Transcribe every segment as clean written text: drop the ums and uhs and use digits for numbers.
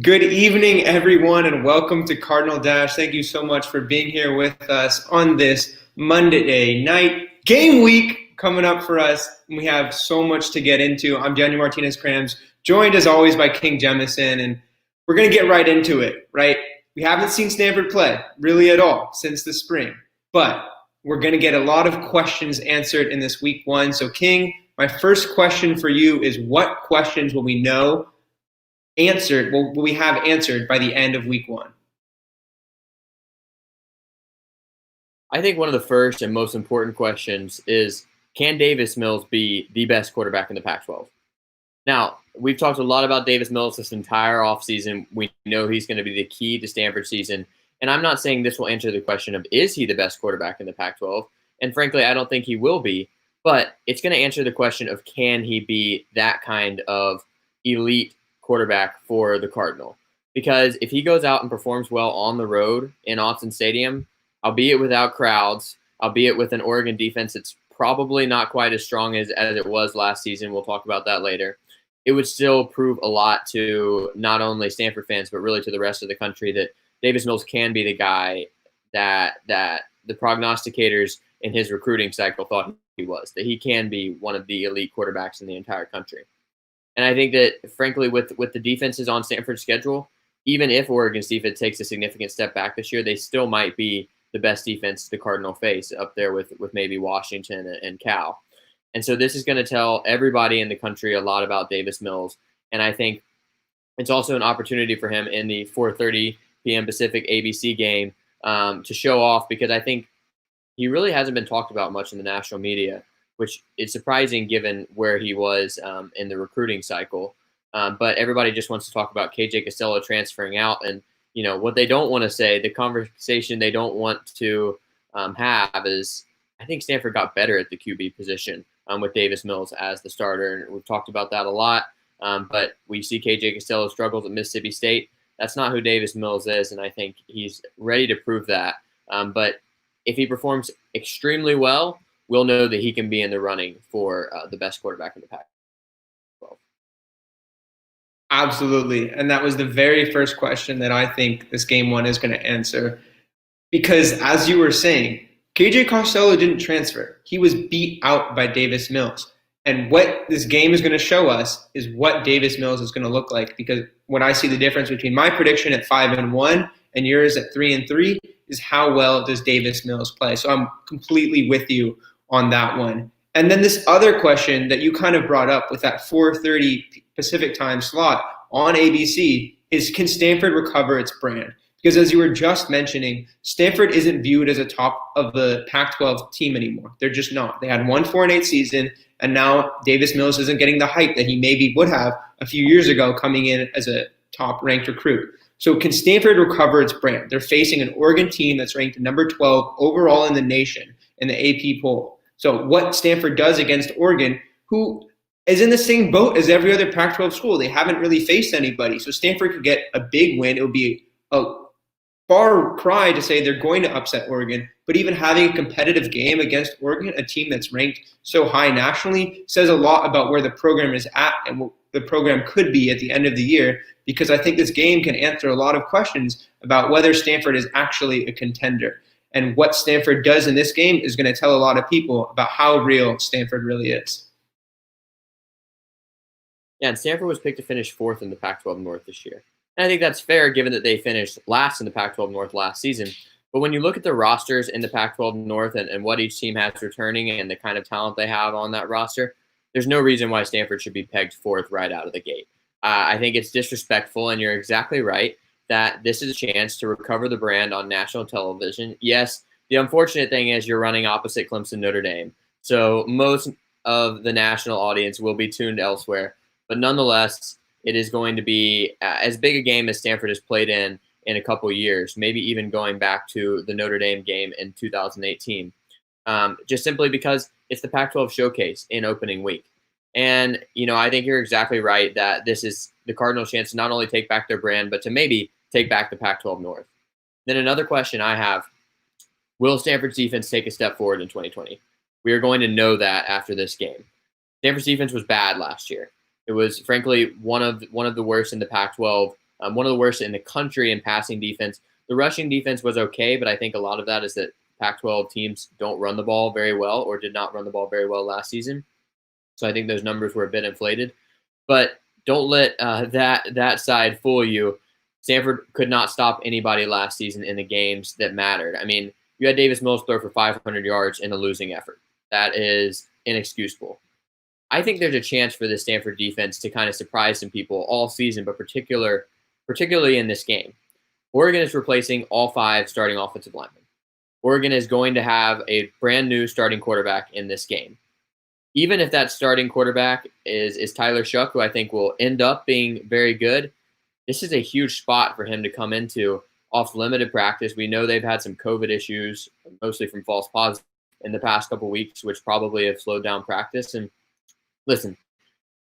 Good evening, everyone, and welcome to Cardinal Dash. Thank you so much for being here with us on this Monday night game week coming up for us. We have so much to get into. I'm Daniel Martinez-Crams, joined as always by King Jemison, and we're going to get right into it, right? We haven't seen Stanford play really at all since the spring, but we're going to get a lot of questions answered in this week one. So, King, my first question for you is what questions will we know answered, will we have answered by the end of week one? I think one of the first and most important questions is, can Davis Mills be the best quarterback in the Pac-12? Now, we've talked a lot about Davis Mills this entire offseason. We know he's going to be the key to Stanford's season. And I'm not saying this will answer the question of, is he the best quarterback in the Pac-12? And frankly, I don't think he will be. But it's going to answer the question of, can he be that kind of elite quarterback for the Cardinal? Because if he goes out and performs well on the road in Austin Stadium, albeit without crowds, albeit with an Oregon defense that's probably not quite as strong as it was last season, we'll talk about that later, it would still prove a lot to not only Stanford fans, but really to the rest of the country that Davis Mills can be the guy that the prognosticators in his recruiting cycle thought he was, that he can be one of the elite quarterbacks in the entire country. And I think that, frankly, with the defenses on Stanford's schedule, even if Oregon's defense takes a significant step back this year, they still might be the best defense the Cardinal face, up there with maybe Washington and Cal. And so this is going to tell everybody in the country a lot about Davis Mills. And I think it's also an opportunity for him in the 4:30 p.m. Pacific ABC game to show off, because I think he really hasn't been talked about much in the national media, which is surprising given where he was in the recruiting cycle. But everybody just wants to talk about KJ Costello transferring out. And, you know, what they don't want to say, the conversation they don't want to have is, I think Stanford got better at the QB position with Davis Mills as the starter. And we've talked about that a lot. But we see KJ Costello struggles at Mississippi State. That's not who Davis Mills is. And I think he's ready to prove that. But if he performs extremely well, we'll know that he can be in the running for the best quarterback in the Pac-12. Absolutely. And that was the very first question that I think this game one is going to answer. Because as you were saying, KJ Costello didn't transfer. He was beat out by Davis Mills. And what this game is going to show us is what Davis Mills is going to look like. Because when I see the difference between my prediction at 5-1 and yours at 3-3 is how well does Davis Mills play. So I'm completely with you on that one. And then this other question that you kind of brought up with that 4:30 Pacific time slot on ABC is, can Stanford recover its brand? Because as you were just mentioning, Stanford isn't viewed as a top of the Pac-12 team anymore. They're just not. They had one 4-8 season, and now Davis Mills isn't getting the hype that he maybe would have a few years ago coming in as a top-ranked recruit. So can Stanford recover its brand? They're facing an Oregon team that's ranked number 12 overall in the nation in the AP poll. So what Stanford does against Oregon, who is in the same boat as every other Pac-12 school, they haven't really faced anybody. So Stanford could get a big win. It would be a far cry to say they're going to upset Oregon, but even having a competitive game against Oregon, a team that's ranked so high nationally, says a lot about where the program is at and what the program could be at the end of the year, because I think this game can answer a lot of questions about whether Stanford is actually a contender. And what Stanford does in this game is going to tell a lot of people about how real Stanford really is. Yeah, and Stanford was picked to finish fourth in the Pac-12 North this year. And I think that's fair given that they finished last in the Pac-12 North last season. But when you look at the rosters in the Pac-12 North and what each team has returning and the kind of talent they have on that roster, there's no reason why Stanford should be pegged fourth right out of the gate. I think it's disrespectful, and you're exactly right that this is a chance to recover the brand on national television. Yes, the unfortunate thing is you're running opposite Clemson Notre Dame. So most of the national audience will be tuned elsewhere. But nonetheless, it is going to be as big a game as Stanford has played in a couple years, maybe even going back to the Notre Dame game in 2018, just simply because it's the Pac-12 showcase in opening week. And, you know, I think you're exactly right that this is the Cardinals' chance to not only take back their brand, but to maybe take back the Pac-12 North. Then another question I have, will Stanford's defense take a step forward in 2020? We are going to know that after this game. Stanford's defense was bad last year. It was, frankly, one of the worst in the Pac-12 one of the worst in the country in passing defense. The rushing defense was okay, but I think a lot of that is that Pac-12 teams don't run the ball very well or did not run the ball very well last season. So I think those numbers were a bit inflated. But don't let that side fool you. Stanford could not stop anybody last season in the games that mattered. I mean, you had Davis Mills throw for 500 yards in a losing effort. That is inexcusable. I think there's a chance for the Stanford defense to kind of surprise some people all season, but particularly in this game. Oregon is replacing all 5 starting offensive linemen. Oregon is going to have a brand new starting quarterback in this game. Even if that starting quarterback is Tyler Shuck, who I think will end up being very good, this is a huge spot for him to come into off limited practice. We know they've had some COVID issues, mostly from false positives in the past couple weeks, which probably have slowed down practice. And listen,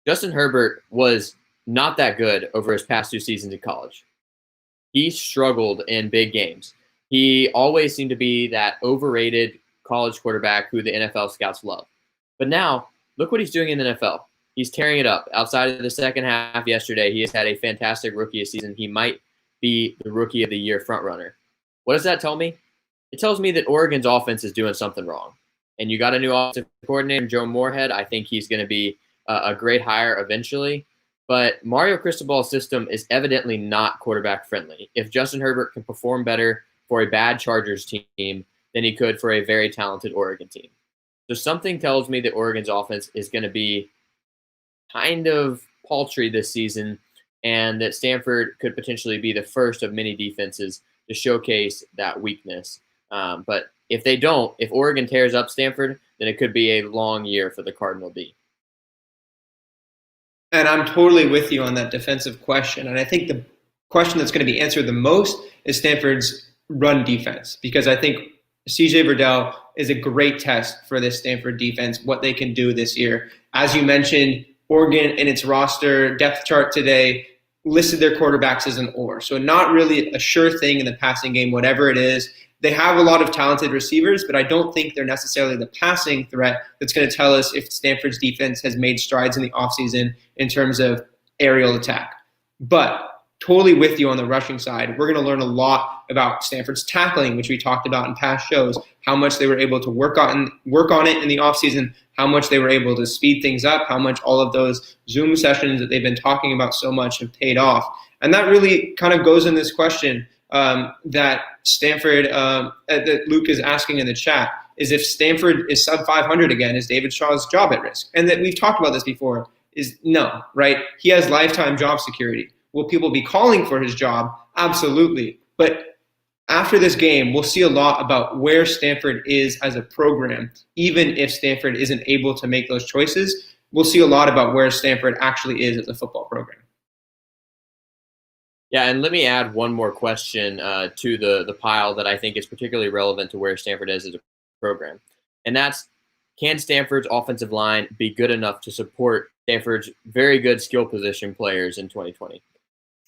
Justin Herbert was not that good over his past 2 seasons in college. He struggled in big games. He always seemed to be that overrated college quarterback who the NFL scouts love. But now, look what he's doing in the NFL. He's tearing it up. Outside of the second half yesterday, he has had a fantastic rookie season. He might be the rookie of the year frontrunner. What does that tell me? It tells me that Oregon's offense is doing something wrong. And you got a new offensive coordinator, Joe Moorhead. I think he's going to be a great hire eventually. But Mario Cristobal's system is evidently not quarterback friendly. If Justin Herbert can perform better for a bad Chargers team than he could for a very talented Oregon team. So something tells me that Oregon's offense is going to be kind of paltry this season, and that Stanford could potentially be the first of many defenses to showcase that weakness. But if they don't, if Oregon tears up Stanford, then it could be a long year for the Cardinal D. And I'm totally with you on that defensive question. And I think the question that's going to be answered the most is Stanford's run defense, because I think CJ Verdell is a great test for this Stanford defense, what they can do this year. As you mentioned, Oregon in its roster depth chart today listed their quarterbacks as an or. So not really a sure thing in the passing game, whatever it is. They have a lot of talented receivers, but I don't think they're necessarily the passing threat that's going to tell us if Stanford's defense has made strides in the offseason in terms of aerial attack. But totally with you on the rushing side. We're going to learn a lot about Stanford's tackling, which we talked about in past shows, how much they were able to work on it in the offseason, how much they were able to speed things up, how much all of those Zoom sessions that they've been talking about so much have paid off. And that really kind of goes in this question that Stanford, that Luke is asking in the chat, is if Stanford is sub 500 again, is David Shaw's job at risk? And that we've talked about this before, is no, right? He has lifetime job security. Will people be calling for his job? Absolutely. But after this game, we'll see a lot about where Stanford is as a program. Even if Stanford isn't able to make those choices, we'll see a lot about where Stanford actually is as a football program. Yeah, and let me add one more question to the pile that I think is particularly relevant to where Stanford is as a program. And that's, can Stanford's offensive line be good enough to support Stanford's very good skill position players in 2020?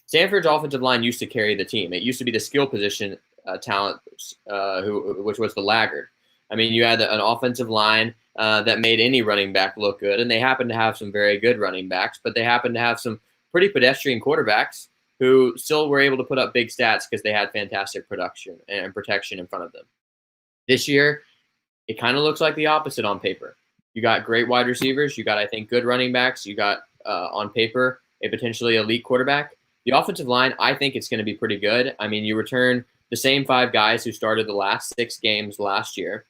Stanford's offensive line used to carry the team. It used to be the skill position talent, which was the laggard. I mean, you had an offensive line that made any running back look good, and they happened to have some very good running backs, but they happened to have some pretty pedestrian quarterbacks who still were able to put up big stats because they had fantastic production and protection in front of them. This year, it kind of looks like the opposite on paper. You got great wide receivers. You got, I think, good running backs. You got, on paper, a potentially elite quarterback. The offensive line, I think it's going to be pretty good. I mean, you return the same 5 guys who started the last 6 games last year.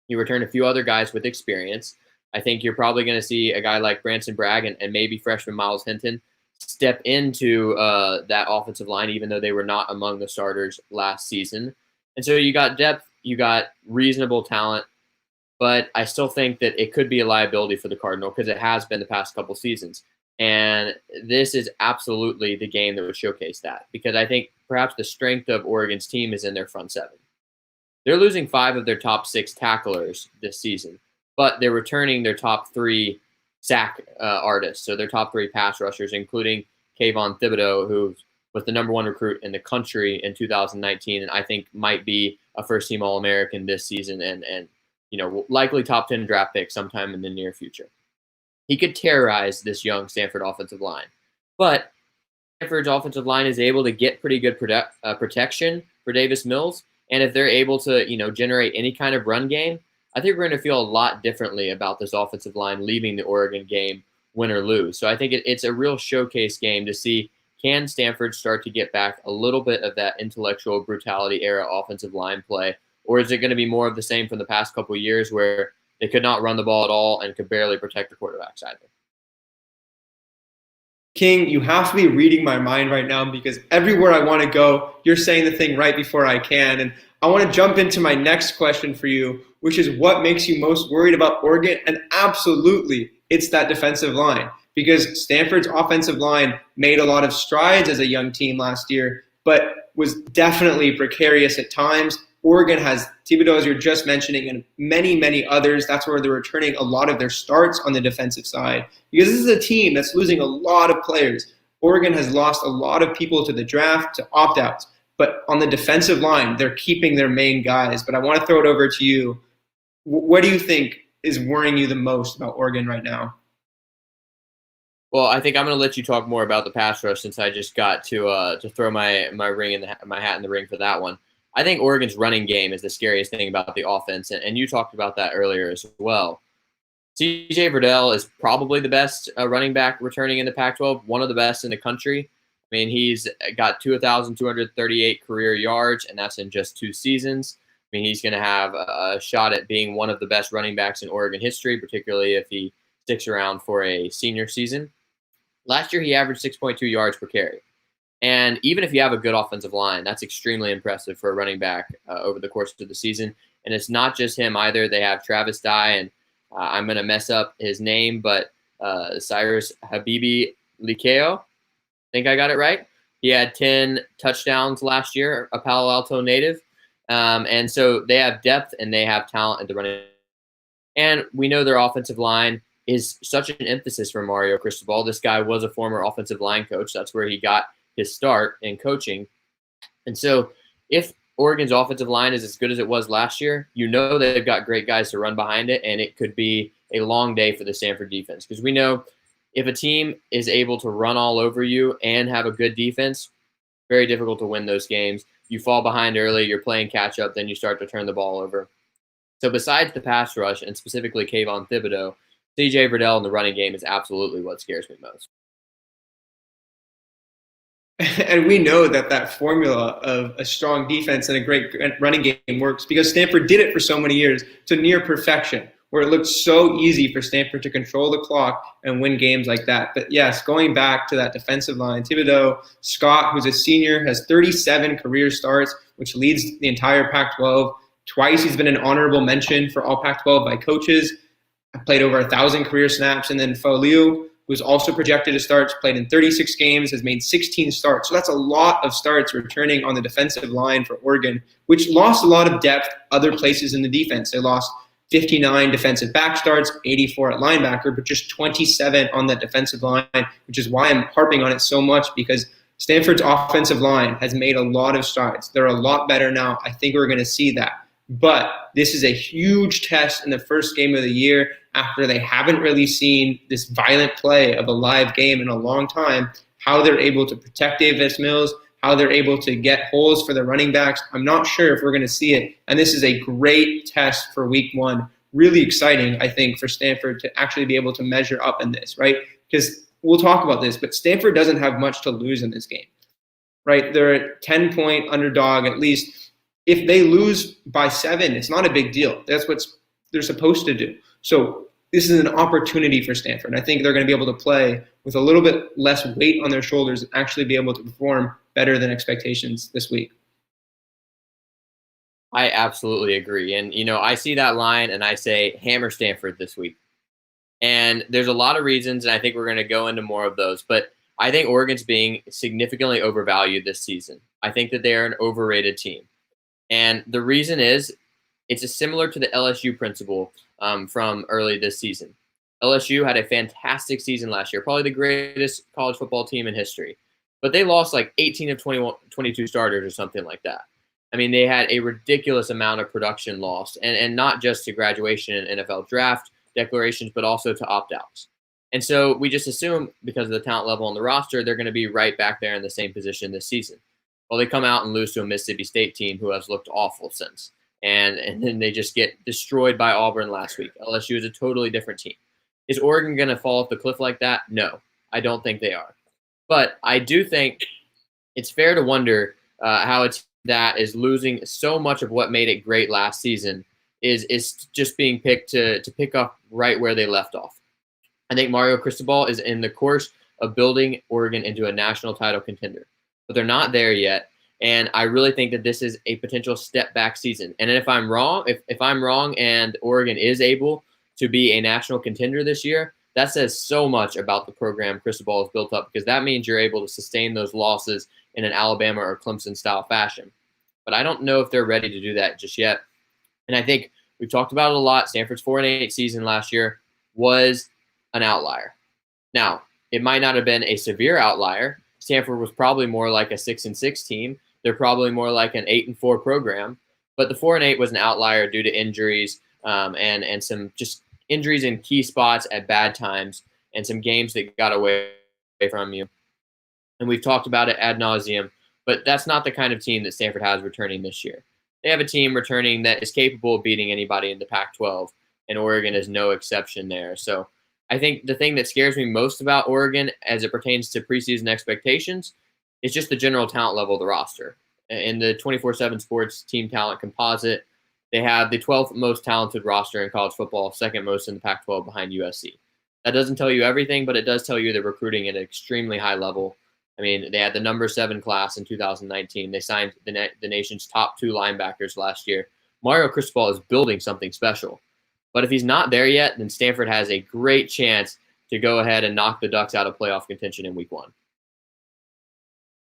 You return a few other guys with experience. I think you're probably going to see a guy like Branson Bragg and maybe freshman Miles Hinton step into that offensive line, even though they were not among the starters last season. And so you got depth, you got reasonable talent, but I still think that it could be a liability for the Cardinal because it has been the past couple seasons. And this is absolutely the game that would showcase that, because I think perhaps the strength of Oregon's team is in their front 7. They're losing 5 of their top 6 tacklers this season, but they're returning their top 3 sack artists, so their top 3 pass rushers, including Kayvon Thibodeau, who was the #1 recruit in the country in 2019, and I think might be a first-team All-American this season, and likely top 10 draft pick sometime in the near future. He could terrorize this young Stanford offensive line. But Stanford's offensive line is able to get pretty good protection for Davis Mills, and if they're able to, generate any kind of run game, I think we're going to feel a lot differently about this offensive line leaving the Oregon game, win or lose. So I think it's a real showcase game to see, can Stanford start to get back a little bit of that intellectual brutality era offensive line play, or is it going to be more of the same from the past couple of years where they could not run the ball at all and could barely protect the quarterbacks either? King, you have to be reading my mind right now because everywhere I want to go, you're saying the thing right before I can. And I want to jump into my next question for you, which is what makes you most worried about Oregon? And absolutely, it's that defensive line because Stanford's offensive line made a lot of strides as a young team last year, but was definitely precarious at times. Oregon has Thibodeau, as you're just mentioning, and many, many others. That's where they're returning a lot of their starts on the defensive side. Because this is a team that's losing a lot of players. Oregon has lost a lot of people to the draft, to opt-outs. But on the defensive line, they're keeping their main guys. But I want to throw it over to you. What do you think is worrying you the most about Oregon right now? Well, I think I'm going to let you talk more about the pass rush since I just got to throw my hat in the ring for that one. I think Oregon's running game is the scariest thing about the offense, and you talked about that earlier as well. C.J. Verdell is probably the best running back returning in the Pac-12, one of the best in the country. I mean, he's got 2,238 career yards, and that's in just 2 seasons. I mean, he's going to have a shot at being one of the best running backs in Oregon history, particularly if he sticks around for a senior season. Last year, he averaged 6.2 yards per carry. And even if you have a good offensive line, that's extremely impressive for a running back over the course of the season. And it's not just him either. They have Travis Dye, and I'm going to mess up his name, but Cyrus Habibi Likeo. I think I got it right. He had 10 touchdowns last year, a Palo Alto native. And so they have depth and they have talent at the running. And we know their offensive line is such an emphasis for Mario Cristobal. This guy was a former offensive line coach. That's where he got his start in coaching. And so if Oregon's offensive line is as good as it was last year, they've got great guys to run behind it, and it could be a long day for the Stanford defense. Because we know if a team is able to run all over you and have a good defense, very difficult to win those games. You fall behind early, you're playing catch up, then you start to turn the ball over. So besides the pass rush, and specifically Kayvon Thibodeau, C.J. Verdell in the running game is absolutely what scares me most. And we know that formula of a strong defense and a great running game works because Stanford did it for so many years to near perfection, where it looked so easy for Stanford to control the clock and win games like that. But yes, going back to that defensive line, Thibodeau, Scott, who's a senior, has 37 career starts, which leads the entire Pac-12. Twice he's been an honorable mention for all Pac-12 by coaches. Played over 1,000 career snaps. And then Fo Liu, who's also projected to start, played in 36 games, has made 16 starts. So that's a lot of starts returning on the defensive line for Oregon, which lost a lot of depth other places in the defense. They lost 59 defensive back starts, 84 at linebacker, but just 27 on that defensive line, which is why I'm harping on it so much, because Stanford's offensive line has made a lot of strides. They're a lot better now. I think we're going to see that. But this is a huge test in the first game of the year after they haven't really seen this violent play of a live game in a long time, how they're able to protect Davis Mills, how they're able to get holes for the running backs. I'm not sure if we're going to see it. And this is a great test for week 1. Really exciting, I think, for Stanford to actually be able to measure up in this, right? Because we'll talk about this, but Stanford doesn't have much to lose in this game, right? They're a 10-point underdog at least. If they lose by 7, it's not a big deal. That's what they're supposed to do. So this is an opportunity for Stanford. I think they're going to be able to play with a little bit less weight on their shoulders and actually be able to perform better than expectations this week. I absolutely agree. And, I see that line and I say, hammer Stanford this week. And there's a lot of reasons, and I think we're going to go into more of those. But I think Oregon's being significantly overvalued this season. I think that they are an overrated team. And the reason is it's similar to the LSU principle from early this season. LSU had a fantastic season last year, probably the greatest college football team in history. But they lost like 18 of 22 starters or something like that. I mean, they had a ridiculous amount of production lost, and not just to graduation and NFL draft declarations, but also to opt-outs. And so we just assume because of the talent level on the roster, they're going to be right back there in the same position this season. Well, they come out and lose to a Mississippi State team who has looked awful since. And then they just get destroyed by Auburn last week. LSU is a totally different team. Is Oregon going to fall off the cliff like that? No, I don't think they are. But I do think it's fair to wonder how a team that is losing so much of what made it great last season is just being picked to pick up right where they left off. I think Mario Cristobal is in the course of building Oregon into a national title contender, but they're not there yet. And I really think that this is a potential step back season. And if I'm wrong, if I'm wrong and Oregon is able to be a national contender this year, that says so much about the program Cristobal has built up, because that means you're able to sustain those losses in an Alabama or Clemson style fashion. But I don't know if they're ready to do that just yet. And I think we've talked about it a lot. Stanford's 4-8 season last year was an outlier. Now, it might not have been a severe outlier. Stanford was probably more like a 6-6 team. They're probably more like an 8-4 program. But the 4-8 was an outlier due to injuries and some just injuries in key spots at bad times and some games that got away from you. And we've talked about it ad nauseum, but that's not the kind of team that Stanford has returning this year. They have a team returning that is capable of beating anybody in the Pac-12, and Oregon is no exception there. So I think the thing that scares me most about Oregon as it pertains to preseason expectations is just the general talent level of the roster. In the 24/7 Sports team talent composite, they have the 12th most talented roster in college football, second most in the Pac-12 behind USC. That doesn't tell you everything, but it does tell you they're recruiting at an extremely high level. I mean, they had the number 7 class in 2019. They signed the nation's top 2 linebackers last year. Mario Cristobal is building something special. But if he's not there yet, then Stanford has a great chance to go ahead and knock the Ducks out of playoff contention in week 1.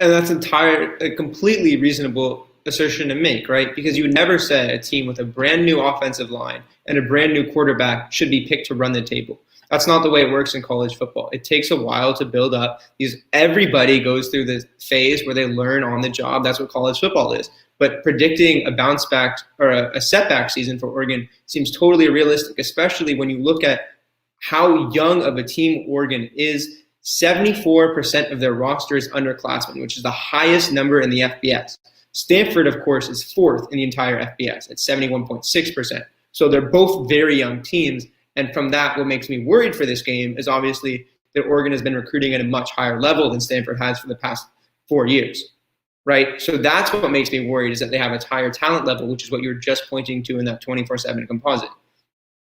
And that's a completely reasonable assertion to make, right? Because you would never say a team with a brand new offensive line and a brand new quarterback should be picked to run the table. That's not the way it works in college football. It takes a while to build up. Everybody goes through the phase where they learn on the job. That's what college football is. But predicting a bounce back or a setback season for Oregon seems totally realistic, especially when you look at how young of a team Oregon is. 74% of their roster is underclassmen, which is the highest number in the FBS. Stanford, of course, is 4th in the entire FBS at 71.6%. So they're both very young teams. And from that, what makes me worried for this game is obviously that Oregon has been recruiting at a much higher level than Stanford has for the past 4 years, right? So that's what makes me worried, is that they have a higher talent level, which is what you're just pointing to in that 24/7 composite.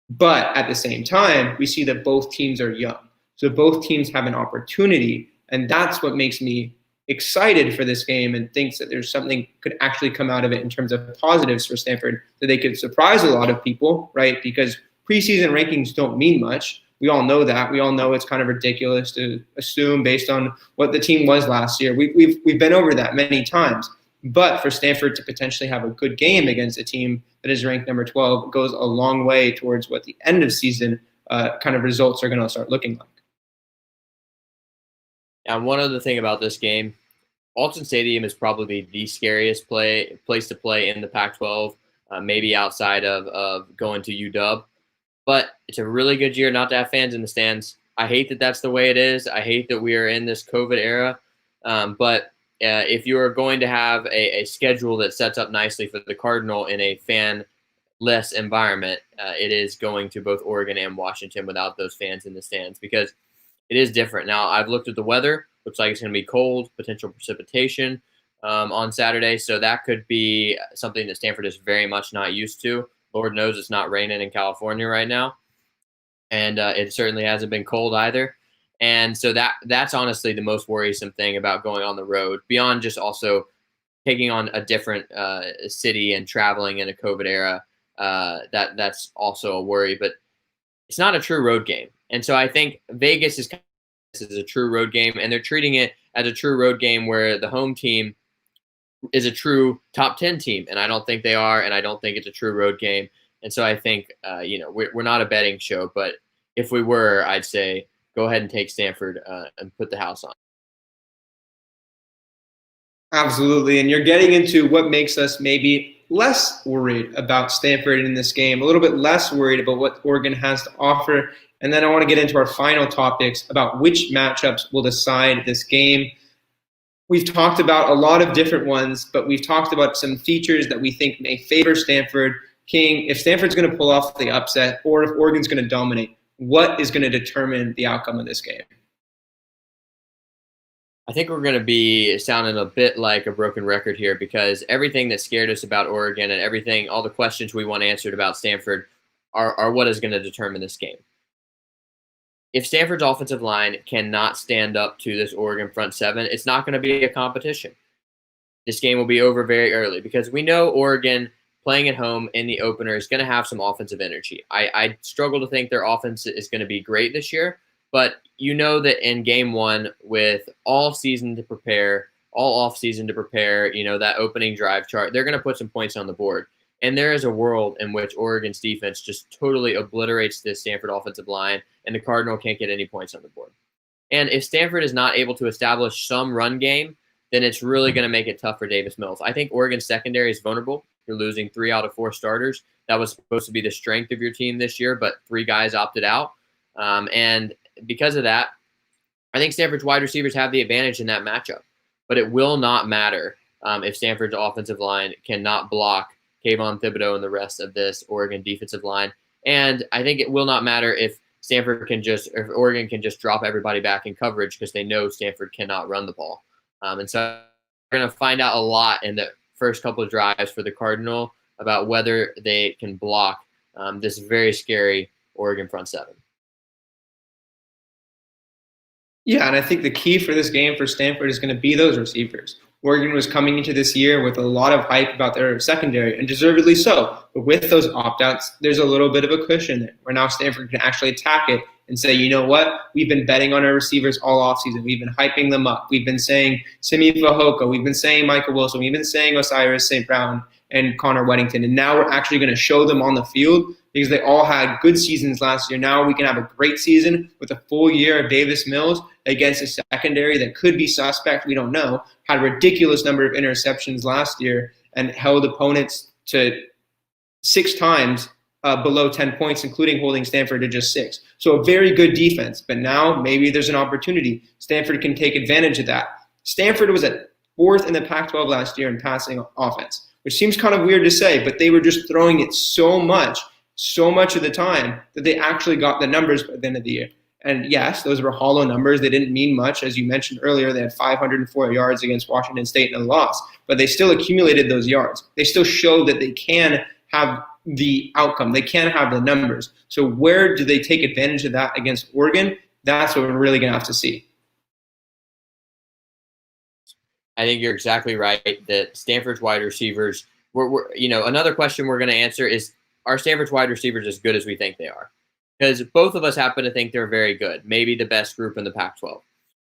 But at the same time, we see that both teams are young. So both teams have an opportunity, and that's what makes me excited for this game and thinks that there's something could actually come out of it in terms of positives for Stanford, that they could surprise a lot of people, right? Because preseason rankings don't mean much. We all know that. We all know it's kind of ridiculous to assume based on what the team was last year. We've been over that many times. But for Stanford to potentially have a good game against a team that is ranked number 12 goes a long way towards what the end of season kind of results are going to start looking like. And one other thing about this game, Alton Stadium is probably the scariest place to play in the Pac-12, maybe outside of going to UW. But it's a really good year not to have fans in the stands. I hate that that's the way it is. I hate that we are in this COVID era. But if you are going to have a schedule that sets up nicely for the Cardinal in a fan-less environment, it is going to both Oregon and Washington without those fans in the stands, because it is different. Now, I've looked at the weather. Looks like it's going to be cold, potential precipitation on Saturday. So that could be something that Stanford is very much not used to. Lord knows it's not raining in California right now. And it certainly hasn't been cold either. And so that's honestly the most worrisome thing about going on the road, beyond just also taking on a different city and traveling in a COVID era. That's also a worry. But it's not a true road game. And so I think Vegas is a true road game, and they're treating it as a true road game where the home team is a true top 10 team. And I don't think they are, and I don't think it's a true road game. And so I think, we're not a betting show, but if we were, I'd say go ahead and take Stanford and put the house on. Absolutely. And you're getting into what makes us maybe less worried about Stanford in this game, a little bit less worried about what Oregon has to offer. And then I want to get into our final topics about which matchups will decide this game. We've talked about a lot of different ones, but we've talked about some features that we think may favor Stanford. King, if Stanford's going to pull off the upset or if Oregon's going to dominate, what is going to determine the outcome of this game? I think we're going to be sounding a bit like a broken record here because everything that scared us about Oregon and everything, all the questions we want answered about Stanford are what is going to determine this game. If Stanford's offensive line cannot stand up to this Oregon front seven, it's not going to be a competition. This game will be over very early because we know Oregon playing at home in the opener is going to have some offensive energy. I struggle to think their offense is going to be great this year. But you know that in game one, with all off season to prepare, that opening drive chart, they're going to put some points on the board. And there is a world in which Oregon's defense just totally obliterates this Stanford offensive line, and the Cardinal can't get any points on the board. And if Stanford is not able to establish some run game, then it's really going to make it tough for Davis Mills. I think Oregon's secondary is vulnerable. You're losing 3 out of 4 starters. That was supposed to be the strength of your team this year, but 3 guys opted out. And because of that, I think Stanford's wide receivers have the advantage in that matchup. But it will not matter if Stanford's offensive line cannot block Kayvon Thibodeau and the rest of this Oregon defensive line. And I think it will not matter if Oregon can just drop everybody back in coverage because they know Stanford cannot run the ball. And so we're going to find out a lot in the first couple of drives for the Cardinal about whether they can block this very scary Oregon front seven. Yeah, and I think the key for this game for Stanford is going to be those receivers. Oregon was coming into this year with a lot of hype about their secondary, and deservedly so. But with those opt-outs, there's a little bit of a cushion there, where now Stanford can actually attack it and say, you know what? We've been betting on our receivers all offseason. We've been hyping them up. We've been saying Simi Fehoko. We've been saying Michael Wilson. We've been saying Osiris St. Brown and Connor Weddington. And now we're actually going to show them on the field because they all had good seasons last year. Now we can have a great season with a full year of Davis Mills against a secondary that could be suspect. We don't know. Had a ridiculous number of interceptions last year and held opponents to 6 times below 10 points, including holding Stanford to just 6. So a very good defense. But now maybe there's an opportunity. Stanford can take advantage of that. Stanford was at 4th in the Pac-12 last year in passing offense, which seems kind of weird to say, but they were just throwing it so much of the time that they actually got the numbers by the end of the year. And yes, those were hollow numbers. They didn't mean much. As you mentioned earlier, they had 504 yards against Washington State in a loss, but they still accumulated those yards. They still showed that they can have the outcome. They can have the numbers. So where do they take advantage of that against Oregon? That's what we're really going to have to see. I think you're exactly right that Stanford's wide receivers, another question we're going to answer is, are Stanford's wide receivers as good as we think they are? Because both of us happen to think they're very good, maybe the best group in the Pac-12.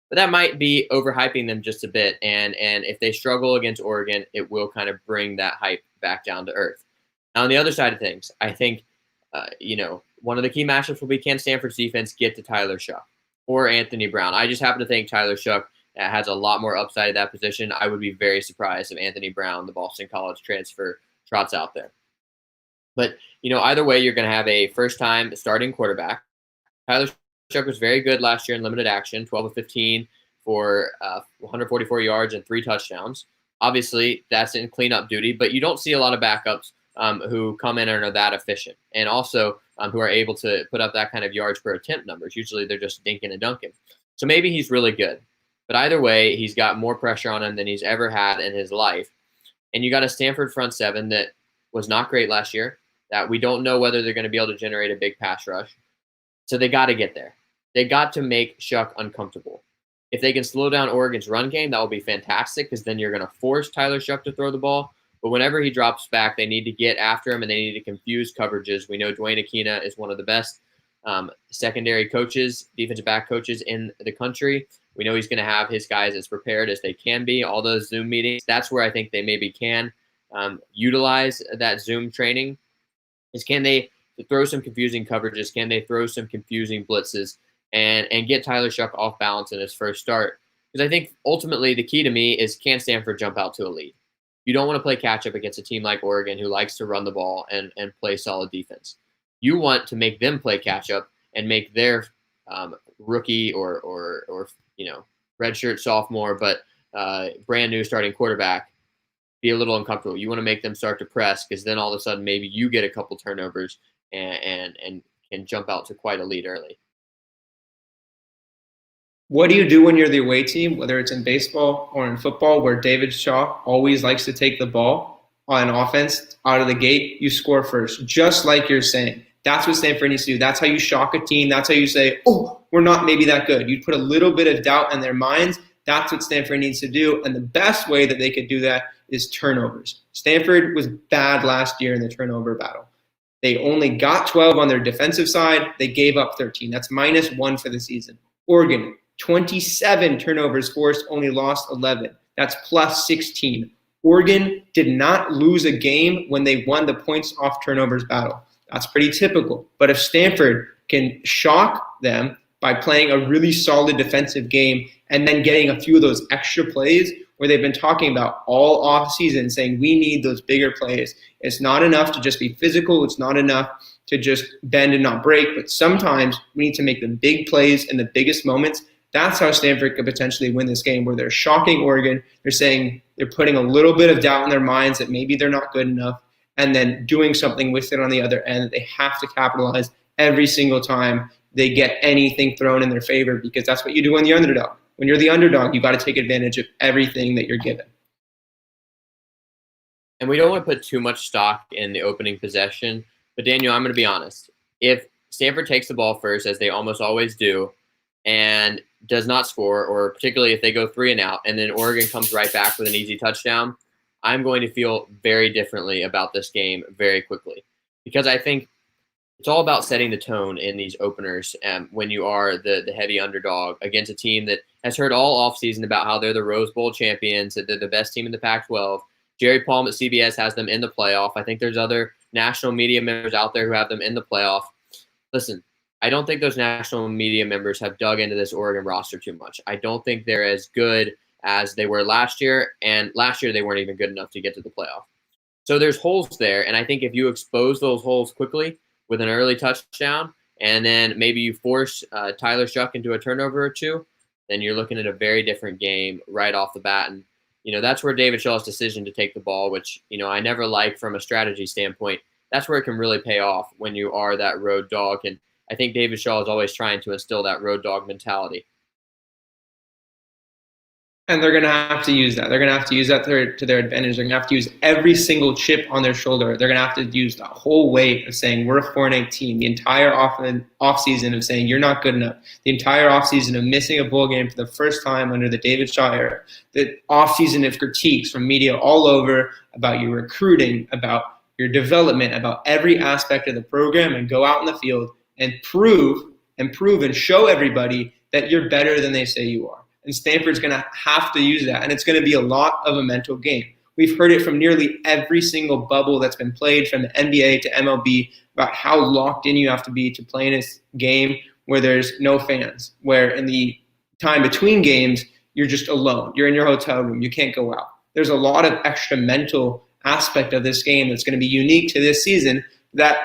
But that might be overhyping them just a bit. And if they struggle against Oregon, it will kind of bring that hype back down to earth. Now, on the other side of things, I think, one of the key matchups will be, can Stanford's defense get to Tyler Shough or Anthony Brown? I just happen to think Tyler Shough has a lot more upside at that position. I would be very surprised if Anthony Brown, the Boston College transfer, trots out there. But, either way, you're going to have a first-time starting quarterback. Tyler Shough was very good last year in limited action, 12 of 15 for 144 yards and 3 touchdowns. Obviously, that's in cleanup duty, but you don't see a lot of backups who come in and are that efficient, and also who are able to put up that kind of yards per attempt numbers. Usually they're just dinking and dunking. So maybe he's really good. But either way, he's got more pressure on him than he's ever had in his life. And you got a Stanford front seven that was not great last year, that we don't know whether they're going to be able to generate a big pass rush. So they got to get there. They got to make Shough uncomfortable. If they can slow down Oregon's run game, that will be fantastic because then you're going to force Tyler Shough to throw the ball. But whenever he drops back, they need to get after him and they need to confuse coverages. We know Dwayne Aquina is one of the best secondary coaches, defensive back coaches in the country. We know he's going to have his guys as prepared as they can be. All those Zoom meetings, that's where I think they maybe can utilize that Zoom training. Can they throw some confusing coverages? Can they throw some confusing blitzes and get Tyler Shough off balance in his first start? Because I think ultimately the key to me is, can Stanford jump out to a lead? You don't want to play catch up against a team like Oregon who likes to run the ball and play solid defense. You want to make them play catch up and make their rookie or redshirt sophomore, but brand new starting quarterback be a little uncomfortable. You want to make them start to press, because then all of a sudden maybe you get a couple turnovers and can jump out to quite a lead early. What do you do when you're the away team, whether it's in baseball or in football, where David Shaw always likes to take the ball on offense out of the gate? You score first, just like you're saying. That's what Stanford needs to do. That's how you shock a team. That's how you say, oh, we're not maybe that good. You put a little bit of doubt in their minds. That's what Stanford needs to do. And the best way that they could do that is turnovers. Stanford was bad last year in the turnover battle. They only got 12 on their defensive side. They gave up 13. That's -1 for the season. Oregon, 27 turnovers forced, only lost 11. That's +16. Oregon did not lose a game when they won the points off turnovers battle. That's pretty typical. But if Stanford can shock them by playing a really solid defensive game and then getting a few of those extra plays where they've been talking about all offseason, saying we need those bigger plays. It's not enough to just be physical. It's not enough to just bend and not break. But sometimes we need to make the big plays in the biggest moments. That's how Stanford could potentially win this game, where they're shocking Oregon. They're saying they're putting a little bit of doubt in their minds that maybe they're not good enough, and then doing something with it on the other end. They have to capitalize every single time they get anything thrown in their favor, because that's what you do when you're the underdog. When you're the underdog, you got to take advantage of everything that you're given. And we don't want to put too much stock in the opening possession. But Daniel, I'm going to be honest. If Stanford takes the ball first, as they almost always do, and does not score, or particularly if they go 3 and out, and then Oregon comes right back with an easy touchdown, I'm going to feel very differently about this game very quickly. Because I think it's all about setting the tone in these openers when you are the heavy underdog against a team that has heard all offseason about how they're the Rose Bowl champions, that they're the best team in the Pac-12. Jerry Palm at CBS has them in the playoff. I think there's other national media members out there who have them in the playoff. Listen, I don't think those national media members have dug into this Oregon roster too much. I don't think they're as good as they were last year, and last year they weren't even good enough to get to the playoff. So there's holes there, and I think if you expose those holes quickly with an early touchdown, and then maybe you force Tyler Shuck into a turnover or two, then you're looking at a very different game right off the bat. And, that's where David Shaw's decision to take the ball, which, I never like from a strategy standpoint, that's where it can really pay off when you are that road dog. And I think David Shaw is always trying to instill that road dog mentality. And they're going to have to use that. They're going to have to use that to their advantage. They're going to have to use every single chip on their shoulder. They're going to have to use the whole weight of saying we're a 4-8 team, the entire offseason of saying you're not good enough, the entire offseason of missing a bowl game for the first time under the David Shaw era, the offseason of critiques from media all over about your recruiting, about your development, about every aspect of the program, and go out in the field and prove and show everybody that you're better than they say you are. And Stanford's going to have to use that. And it's going to be a lot of a mental game. We've heard it from nearly every single bubble that's been played, from the NBA to MLB, about how locked in you have to be to play in this game where there's no fans, where in the time between games, you're just alone. You're in your hotel room. You can't go out. There's a lot of extra mental aspect of this game that's going to be unique to this season. That,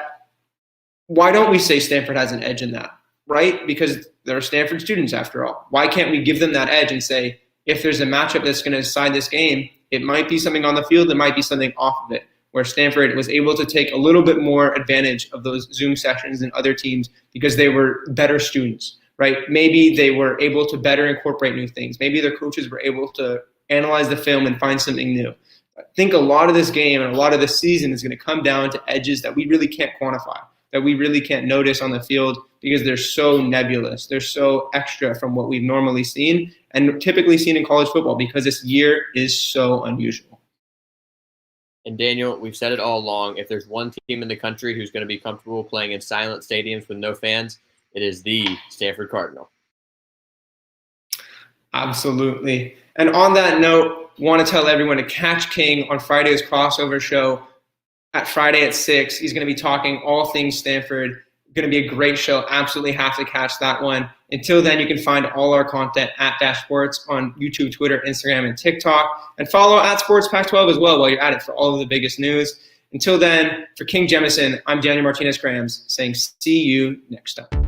why don't we say Stanford has an edge in that? Right? Because they're Stanford students after all. Why can't we give them that edge and say, if there's a matchup that's going to decide this game, it might be something on the field, it might be something off of it, where Stanford was able to take a little bit more advantage of those Zoom sessions than other teams because they were better students, right? Maybe they were able to better incorporate new things. Maybe their coaches were able to analyze the film and find something new. I think a lot of this game and a lot of this season is going to come down to edges that we really can't quantify, that we really can't notice on the field because they're so nebulous. They're so extra from what we've normally seen and typically seen in college football because this year is so unusual. And Daniel, we've said it all along. If there's one team in the country who's going to be comfortable playing in silent stadiums with no fans, it is the Stanford Cardinal. Absolutely. And on that note, want to tell everyone to catch King on Friday's crossover show at Friday at 6. He's going to be talking all things Stanford. Going to be a great show. Absolutely have to catch that one. Until then, you can find all our content at Dash Sports on YouTube, Twitter, Instagram, and TikTok. And follow at Sports Pac-12 as well while you're at it for all of the biggest news. Until then, for King Jemison, I'm Daniel Martinez-Grams saying see you next time.